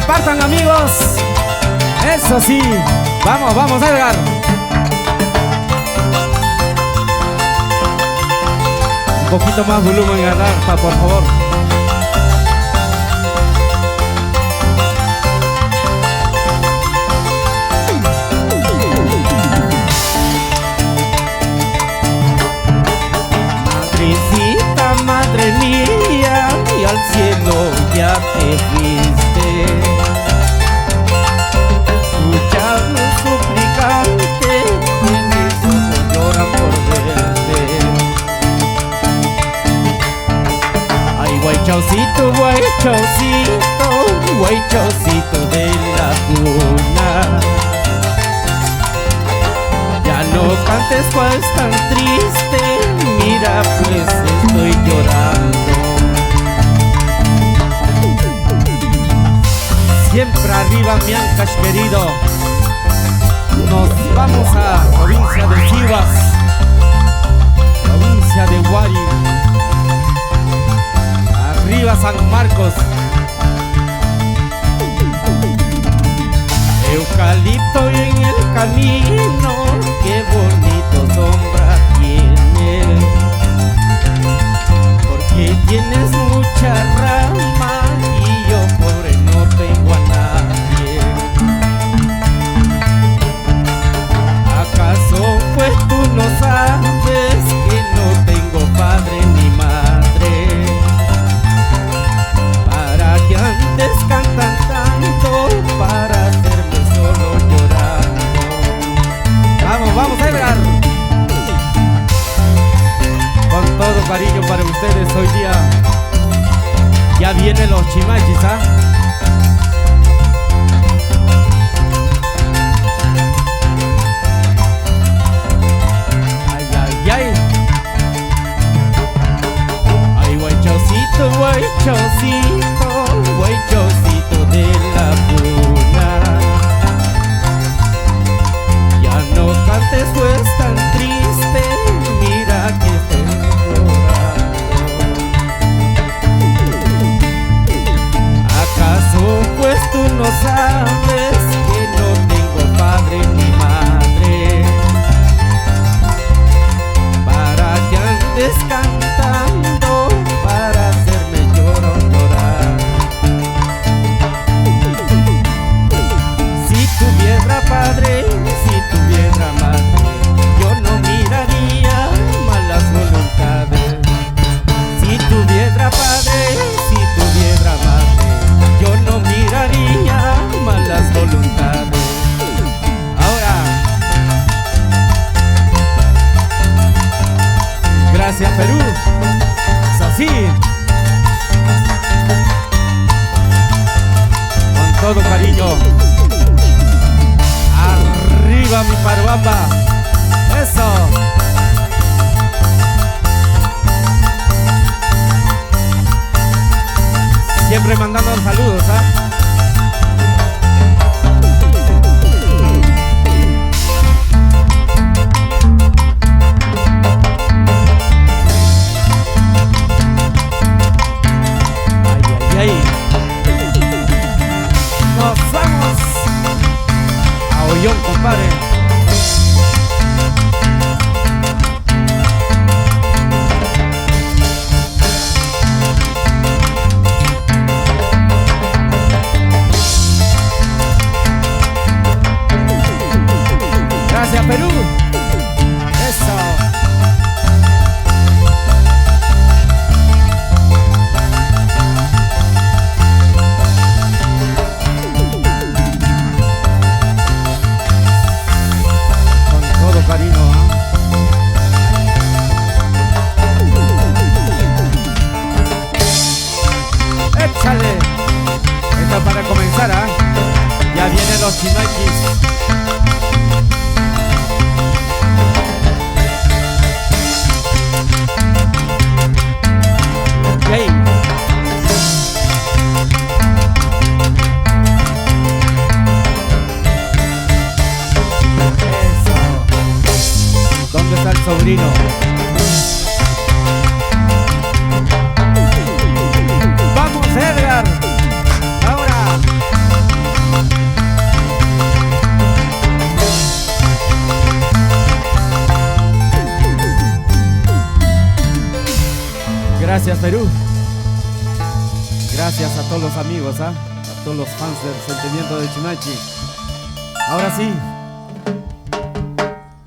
Compartan, amigos. Eso sí. Vamos, vamos, Edgar. Un poquito más volumen, Rafa, por favor. Madrecita, madre mía, y al cielo ya te fuiste. Escucha suplicante, que mis ojos lloran por verte. Ay, guay chaucito de la cuna. Ya no cantes pues tan triste, mira pues estoy llorando. Siempre arriba mi Ancash querido. Nos vamos a provincia de Chivas, provincia de Huari. Arriba San Marcos. Eucalipto en el camino, qué bonito sombra tiene. Porque tienes mucha rama y yo pobre no tengo a nadie. ¿Acaso pues tú no sabes que no tengo padre ni madre? Para que antes cantan tanto, para hacerme solo llorando. Vamos, vamos, Edgar. Con todo cariño para ustedes hoy día. Ya vienen los chimachis, ¿ah? Ay, ay, ay. Ay, guaychocito, guaychocito, guaychocito de la cuna. Ya no cantes pues tan triste, mira que estoy llorando. ¿Acaso pues tú no sabes que no tengo padre ni madre? Para que andes cantando, para hacerme llorar. Si tuviera padre, si tuviera madre, yo no miraría malas voluntades. Si tuviera padre, si tuviera madre, yo no miraría malas voluntades. Ahora, gracias, Perú. Es así. Con todo cariño. Arriba mi Parubamba. Eso. Siempre mandando saludos, ¿ah? Ay, ay, ay. Nos vamos a Ollón, compadre. Gracias, Perú. Eso. Con todo cariño, ¿ah? Échale. Esto es para comenzar, ¿ah? Ya vienen los chimachis. Hey. Eso. ¿Dónde está el sobrino? Vamos, Edgar. Ahora. Gracias, Perú. Gracias a todos los amigos, a todos los fans del sentimiento de Chimachi. Ahora sí.